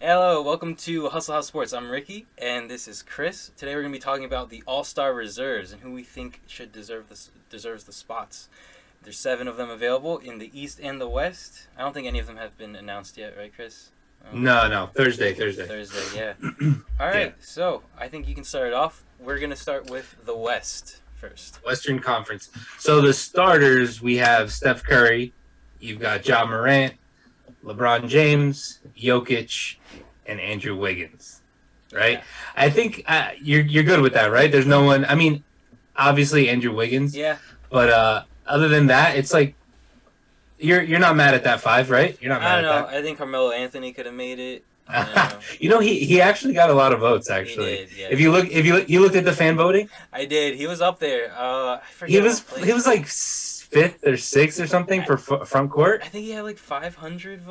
Hello, welcome to Hustle House Sports. I'm Ricky, and this is Chris. Today we're going to be talking about the All-Star reserves and who we think should deserves the spots. There's 7 of them available in the East and the West. I don't think any of them have been announced yet, right, Chris? No. Thursday. Thursday, yeah. All right, So I think you can start it off. We're going to start with the West first. Western Conference. So the starters, we have Steph Curry, you've got Ja Morant, LeBron James, Jokic, and Andrew Wiggins, right? Yeah. I think you're good with that, right? There's no one. I mean, obviously Andrew Wiggins. Yeah. But other than that, it's like you're not mad at that 5, right? You're not mad I don't know. at I think Carmelo Anthony could have made it. that. He actually got a lot of votes actually. He did, yeah. If you looked at the fan voting, I did. He was up there. I forget he what place. was like 5th or 6th or something for front court. I think he had like 500,000,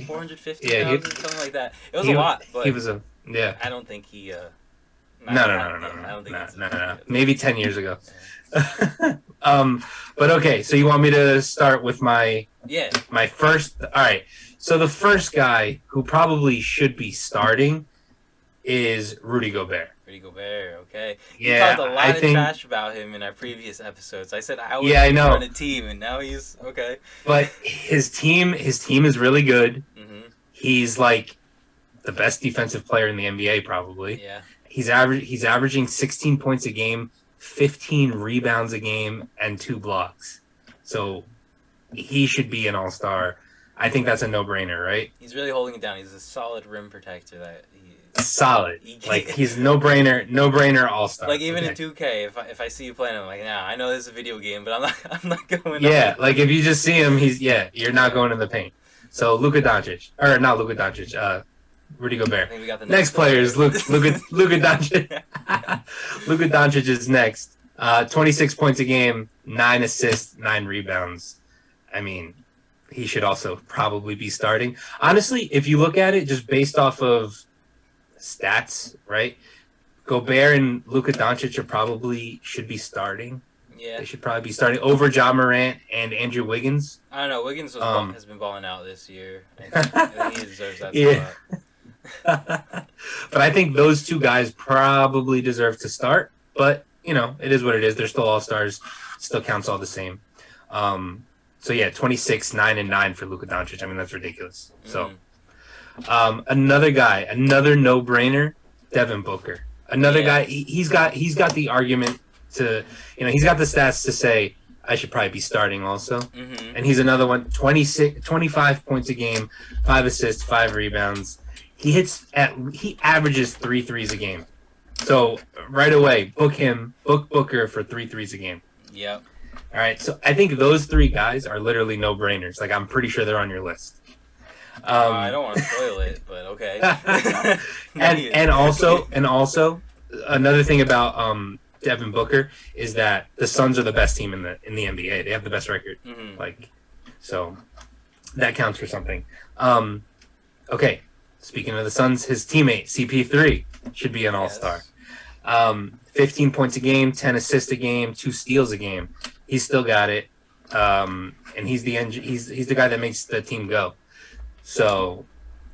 450,000, something like that. It was a lot, but he was I don't think he. No. I don't think No. Maybe 10 years ago. But okay, so you want me to start with my first? All right. So the first guy who probably should be starting is Rudy Gobert. Rudy Gobert, okay. Yeah, You talked a lot of trash about him in our previous episodes. I said I was run a team, and now he's okay. But his team is really good. Mm-hmm. He's like the best defensive player in the NBA, probably. Yeah. He's averaging 16 points a game, 15 rebounds a game, and 2 blocks. So he should be an all-star. I think that's a no-brainer, right? He's really holding it down. He's a solid rim protector. Solid. He's no-brainer all-star. Like even in 2K, if I see you playing, I'm like, nah, I know this is a video game, but I'm not going. Yeah, like if you just see him, you're not going in the paint. So Luka Doncic, or not Luka Doncic, Rudy Gobert. I think we got the next player is Luka Doncic. Luka Doncic is next. 26 points a game, 9 assists, 9 rebounds. I mean, he should also probably be starting. Honestly, if you look at it just based off of stats, right? Gobert and Luka Doncic should be starting. Yeah. They should probably be starting over Ja Morant and Andrew Wiggins. I don't know. Wiggins has been balling out this year. I think he deserves that spot. But I think those 2 guys probably deserve to start. But, it is what it is. They're still all-stars. Still counts all the same. So, 26, 9, and 9 for Luka Doncic. I mean, that's ridiculous. So, another guy, another no-brainer, Devin Booker. Another guy, he's got the argument to, he's got the stats to say, I should probably be starting also. Mm-hmm. And he's another one, 25 points a game, 5 assists, 5 rebounds. He averages 3 threes a game. So right away, book Booker for 3 threes a game. Yep. All right. So I think those 3 guys are literally no-brainers. Like I'm pretty sure they're on your list. I don't want to spoil it, but okay. and also another thing about Devin Booker is that the Suns are the best team in the NBA. They have the best record. Mm-hmm. So that counts for something. Okay. Speaking of the Suns, his teammate, CP3, should be an all-star. 15 points a game, 10 assists a game, 2 steals a game. He's still got it. And he's the guy that makes the team go. So,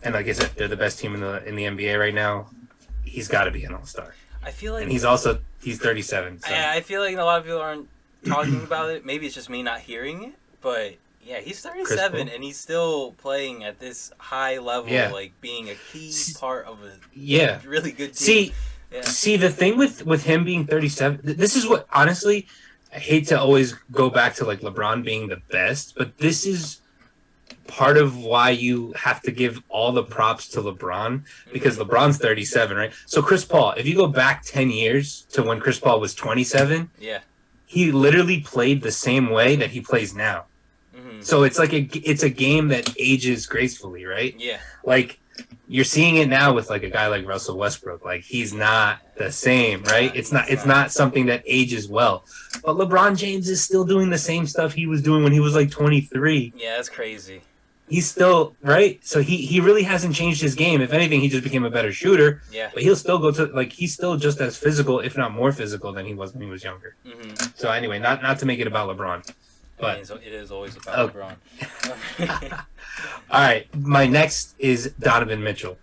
and like I said, they're the best team in the NBA right now. He's got to be an all-star. I feel like... And he's 37. So. I feel like a lot of people aren't talking about it. Maybe it's just me not hearing it, but... Yeah, he's 37, and he's still playing at this high level, like being a key part of a really good team. See, the thing with him being 37, this is what, honestly, I hate to always go back to, like, LeBron being the best, but this is part of why you have to give all the props to LeBron, because LeBron's 37, right? So Chris Paul, if you go back 10 years to when Chris Paul was 27, he literally played the same way that he plays now. So it's like it's a game that ages gracefully, right? Yeah. Like you're seeing it now with like a guy like Russell Westbrook. Like he's not the same, right? It's not something that ages well. But LeBron James is still doing the same stuff he was doing when he was like 23. Yeah, that's crazy. He's still right. So he really hasn't changed his game. If anything, he just became a better shooter. Yeah. But he'll still go to he's still just as physical, if not more physical, than he was when he was younger. Mm-hmm. So anyway, not to make it about LeBron. But it is always about LeBron. All right, my next is Donovan Mitchell.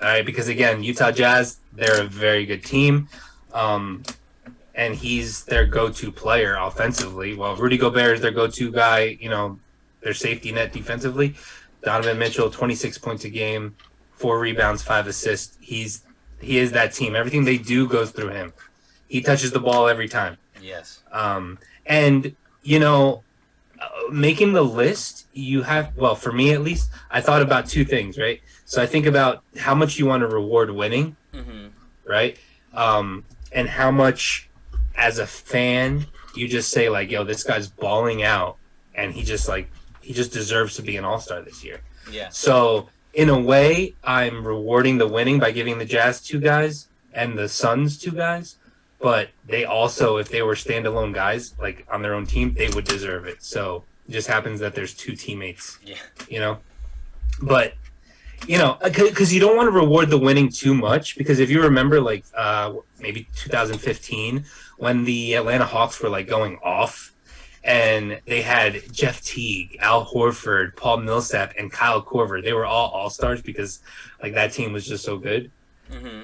All right, because again, Utah Jazz, they're a very good team, and he's their go-to player offensively. While Rudy Gobert is their go-to guy, their safety net defensively. Donovan Mitchell, 26 points a game, 4 rebounds, 5 assists. He is that team. Everything they do goes through him. He touches the ball every time. Yes. And making the list, you have, well, for me at least, I thought about two things, right? So I think about how much you want to reward winning, right? And how much, as a fan, you just say like, yo, this guy's balling out, and he just deserves to be an all-star this year. Yeah. So in a way, I'm rewarding the winning by giving the Jazz 2 guys and the Suns 2 guys. But they also, if they were standalone guys, like on their own team, they would deserve it. So it just happens that there's 2 teammates. Yeah. But, because you don't want to reward the winning too much. Because if you remember, like maybe 2015, when the Atlanta Hawks were like going off, and they had Jeff Teague, Al Horford, Paul Millsap, and Kyle Korver. They were all stars because like that team was just so good.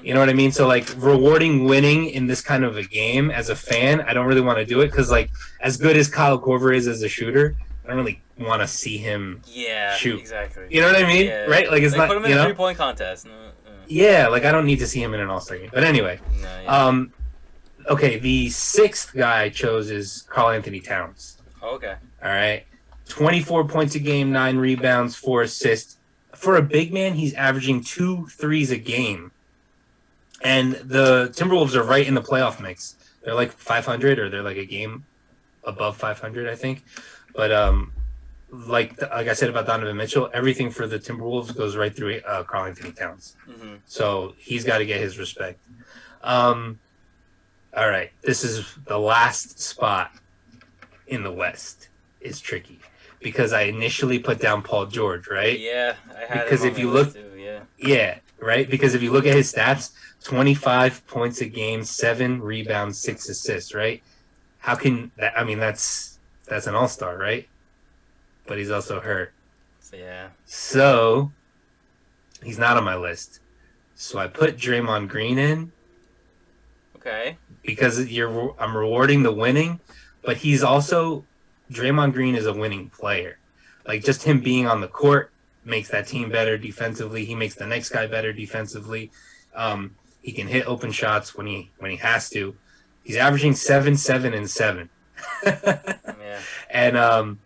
You know what I mean? So like rewarding winning in this kind of a game as a fan, I don't really want to do it because like as good as Kyle Korver is as a shooter, I don't really want to see him shoot. Exactly. You know what I mean? Yeah. Right? Like it's not. Put him in a 3-point contest. Yeah, like I don't need to see him in an All-Star game. But anyway, okay, the 6th guy I chose is Karl Anthony Towns. Okay. All right, 24 points a game, 9 rebounds, 4 assists. For a big man, he's averaging 2 threes a game. And the Timberwolves are right in the playoff mix. They're like 500, or they're like a game above 500, I think. But like I said about Donovan Mitchell, everything for the Timberwolves goes right through Karl Anthony Towns. So he's got to get his respect. All right, this is the last spot in the West. Is tricky because I initially put down Paul George, right? Yeah, I had because him if you look, too, right? Because if you look at his stats, 25 points a game, 7 rebounds, 6 assists, right? How can that? I mean, that's an all-star, right? But he's also hurt. So he's not on my list. So I put Draymond Green in. Okay. Because I'm rewarding the winning, but he's also Draymond Green is a winning player. Like just him being on the court makes that team better defensively. He makes the next guy better defensively. He can hit open shots when he has to. He's averaging 7, 7, and 7. And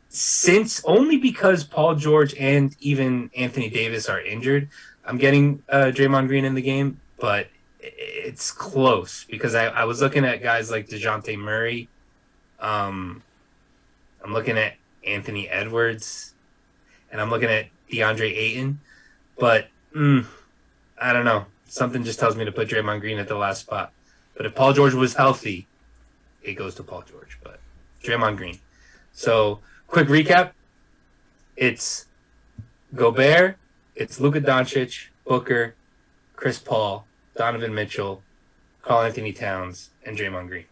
since only because Paul George and even Anthony Davis are injured, I'm getting Draymond Green in the game, but it's close because I was looking at guys like DeJounte Murray. I'm looking at Anthony Edwards, and I'm looking at DeAndre Ayton, but I don't know. Something just tells me to put Draymond Green at the last spot. But if Paul George was healthy, it goes to Paul George. But Draymond Green. So, quick recap. It's Gobert, it's Luka Doncic, Booker, Chris Paul, Donovan Mitchell, Karl Anthony Towns, and Draymond Green.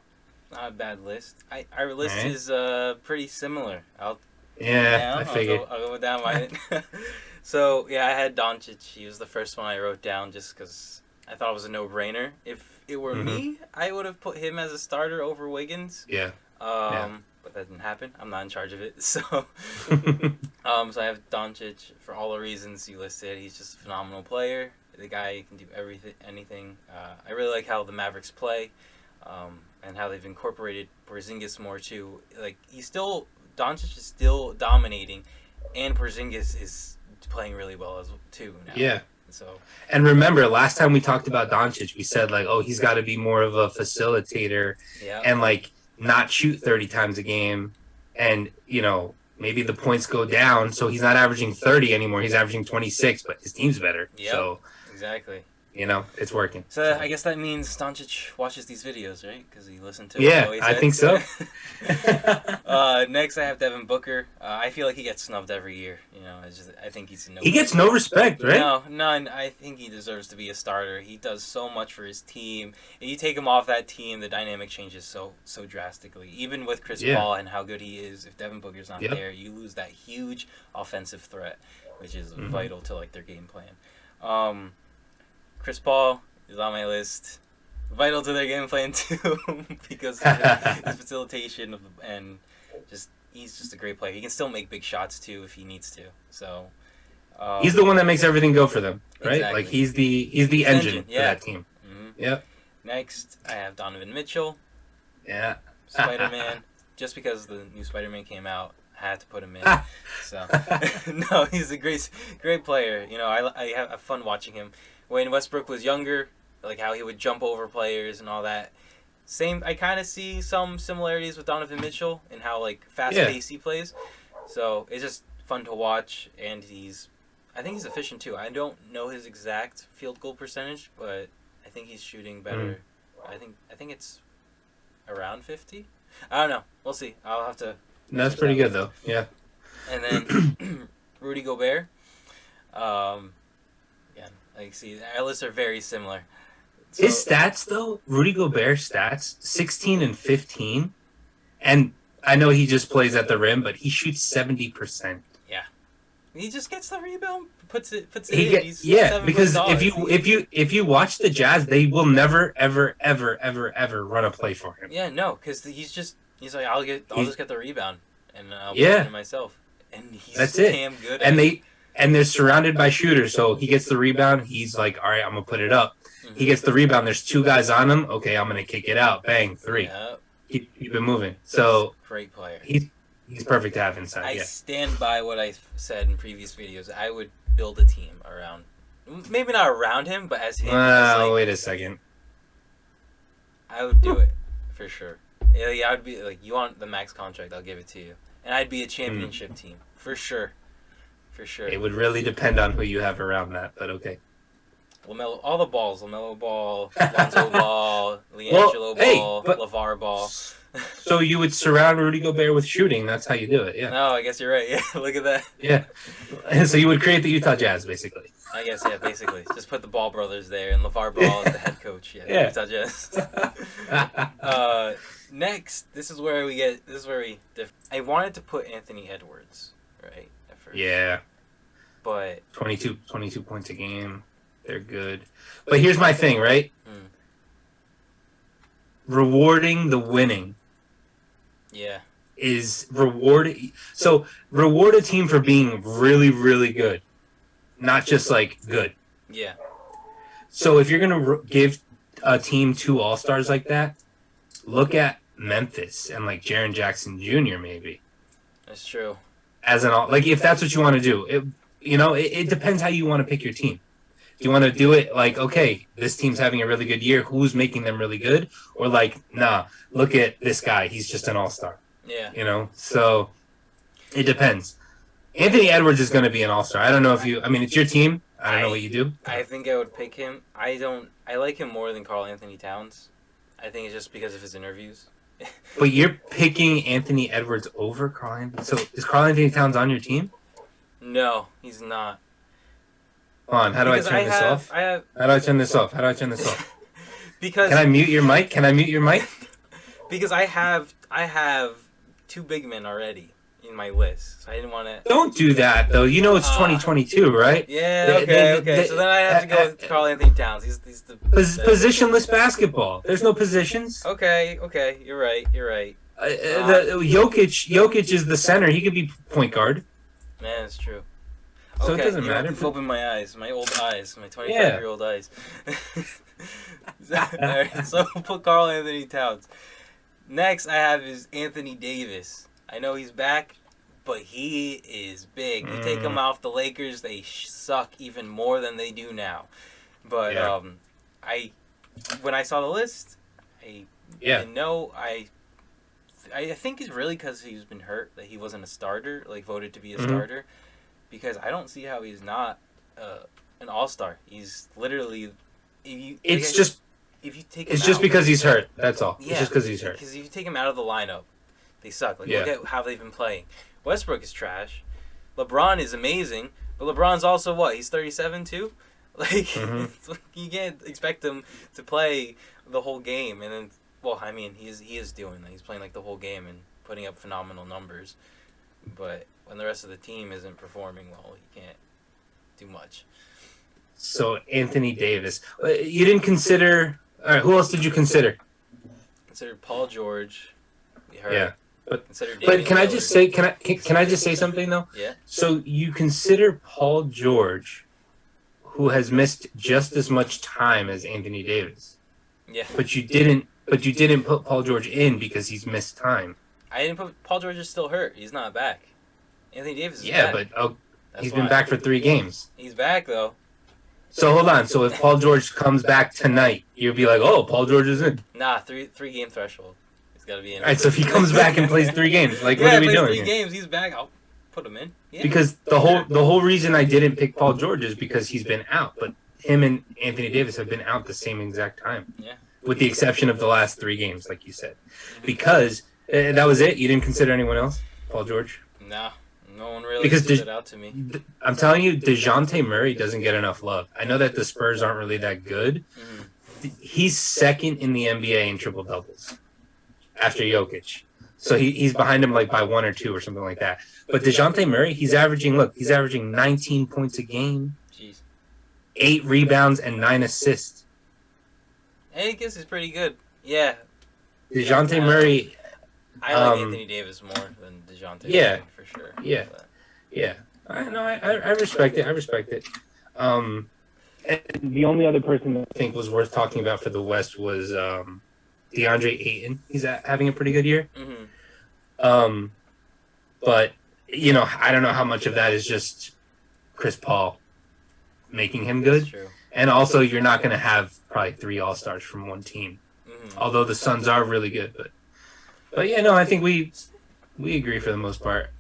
Not a bad list. Our list is pretty similar. I figured. I'll go down mine. So, I had Doncic. He was the first one I wrote down just because I thought it was a no-brainer. If it were me, I would have put him as a starter over Wiggins. But that didn't happen. I'm not in charge of it. So, so I have Doncic for all the reasons you listed. He's just a phenomenal player. The guy can do anything. I really like how the Mavericks play, and how they've incorporated Porzingis more too. Like Doncic is still dominating, and Porzingis is playing really well too now. Yeah. So. And remember, last time we talked about Doncic, we said like, he's got to be more of a facilitator, and like not shoot 30 times a game, and maybe the points go down, so he's not averaging 30 anymore. He's averaging 26, but his team's better. Yeah. So exactly. it's working. So I guess that means Doncic watches these videos, right? Because he listened to Yeah, what he I said. think so. Next, I have Devin Booker. I feel like he gets snubbed every year. I think he's no. He gets no respect, right? No, none. I think he deserves to be a starter. He does so much for his team. If you take him off that team, the dynamic changes so drastically. Even with Chris Paul and how good he is, if Devin Booker's not there, you lose that huge offensive threat, which is vital to like their game plan. Chris Paul is on my list. Vital to their game plan too, because of his facilitation and he's just a great player. He can still make big shots too if he needs to. So he's the one that makes everything go for them, right? Exactly. Like he's the engine for that team. Mm-hmm. Yep. Next, I have Donovan Mitchell. Yeah. Spider-Man. Just because the new Spider-Man came out, I had to put him in. So no, he's a great player. I have fun watching him. When Westbrook was younger, like how he would jump over players and all that. I kind of see some similarities with Donovan Mitchell and how like fast-paced he plays. So it's just fun to watch, and I think he's efficient too. I don't know his exact field goal percentage, but I think he's shooting better. I think it's around 50. I don't know. We'll see. I'll have to. That's pretty good though. Yeah. And then Rudy Gobert. See, our lists are very similar. So, his stats, though, Rudy Gobert's stats, 16 and 15. And I know he just plays at the rim, but he shoots 70%. Yeah. He just gets the rebound, puts it in. Because if you watch the Jazz, they will never, ever, ever, ever, ever run a play for him. Yeah, no, because he's like, I'll just get the rebound, and I'll put it in myself. And he's damn good at it. And they're surrounded by shooters, so he gets the rebound. He's like, all right, I'm going to put it up. Mm-hmm. He gets the rebound. There's two guys on him. Okay, I'm going to kick it out. Bang, 3. Yep. Keep it moving. So great player. He's perfect to have inside. I stand by what I said in previous videos. I would build a team around, maybe not around him, but as him. Wait a second. I would do it for sure. Yeah, I would be like, you want the max contract? I'll give it to you, and I'd be a championship team for sure. For sure. It would really depend on who you have around that, but okay. All the balls. LaMelo Ball, Lonzo Ball, LiAngelo Ball, LeVar Ball. So you would surround Rudy Gobert with shooting. That's how you do it, yeah. No, I guess you're right. Yeah, look at that. Yeah. And so you would create the Utah Jazz, basically. I guess, yeah, basically. Just put the Ball brothers there and LeVar Ball as the head coach. Yeah. Utah Jazz. Next, this is where we differ. I wanted to put Anthony Edwards, right? Yeah. But 22 points a game. They're good. But here's my thing, right? Rewarding the winning. Yeah. Is reward. So reward a team for being really, really good. Not just like good. Yeah. So if you're going to give a team 2 All-Stars like that, look at Memphis and like Jaren Jackson Jr. maybe. That's true. As if that's what you want to do, it depends how you want to pick your team. Do you want to do it like, okay, this team's having a really good year, who's making them really good, or like, nah, look at this guy, he's just an all-star. Yeah. So it depends. Anthony Edwards is going to be an all-star. I don't know if it's your team. I don't know what you do. I think I would pick him. I like him more than Karl Anthony Towns. I think it's just because of his interviews. But you're picking Anthony Edwards over Karl Anthony. So is Karl Anthony Towns on your team? No, he's not. Hold on, how do I turn this off? How do I turn this off? Because can I mute your mic? Because I have 2 big men already in my list, so I didn't want to. Don't do that though. It's 2022, right? Yeah. Okay. So then I have to go with Karl Anthony Towns. He's the positionless basketball. There's no positions. Okay. You're right. Jokic is the center. He could be point guard. Man, it's true. So it doesn't matter. You've opened my eyes, my old eyes, my 25-year-old eyes. All right, so we'll put Karl Anthony Towns. Next I have is Anthony Davis. I know he's back, but he is big. You take him off the Lakers, they suck even more than they do now. But when I saw the list, I didn't know. I think it's really because he's been hurt that he wasn't a starter, like voted to be a starter. Because I don't see how he's not an all-star. He's literally it's just if you take him it's just out, because he's hurt. That's all. yeah, It's just because he's hurt. Because if you take him out of the lineup, they suck. Like Yeah. look at how they've been playing. Westbrook is trash. LeBron is amazing, but LeBron's also what? He's 37 too. Like Mhm. you can't expect him to play the whole game, and then well, I mean he is doing that. He's playing like the whole game and putting up phenomenal numbers, but when the rest of the team isn't performing well, he can't do much. So Anthony Davis, you didn't consider. All right, who else did you consider? Considered Paul George. We heard. Yeah, Considered but Damian can I Lillard. just say can I just say something though? Yeah. So you consider Paul George, who has missed just as much time as Anthony Davis, Yeah. but you didn't put Paul George in because he's missed time. I didn't put Paul George is still hurt. He's not back. Anthony Davis is Yeah, back. but That's he's why. been back for 3 games. He's back though. So hold on. So if Paul George comes back tonight, you'll be like, oh, Paul George is in. Nah, three game threshold. He's got to be in. All right. So if he comes back and plays 3 games, like yeah, what are we plays doing 3 here? games. He's back. I'll put him in. Yeah. Because the whole reason I didn't pick Paul George is because he's been out, but him and Anthony Davis have been out the same exact time. Yeah. With the exception of the last 3 games, like you said, because that was it. You didn't consider anyone else, Paul George. No, no one really Because stood out to me. I'm telling you, DeJounte Murray doesn't get enough love. I know that the Spurs aren't really that good. Mm-hmm. He's second in the NBA in triple doubles after Jokic. So he's behind him like by 1 or 2 or something like that. But DeJounte Murray, he's averaging 19 points a game, Jeez. 8 rebounds, and 9 assists. I guess he's pretty good. Yeah. DeJounte Murray, I like Anthony Davis more than DeJounte. Yeah. Murray, for sure. Yeah. But, yeah. I respect it. I respect it. And the only other person that I think was worth talking about for the West was DeAndre Ayton. He's having a pretty good year. mm-hmm. But, I don't know how much of that is just Chris Paul making him good. That's true. And also, you're not going to have probably 3 All-Stars from one team. Mm-hmm. Although the Suns are really good. But yeah, no, I think we agree for the most part.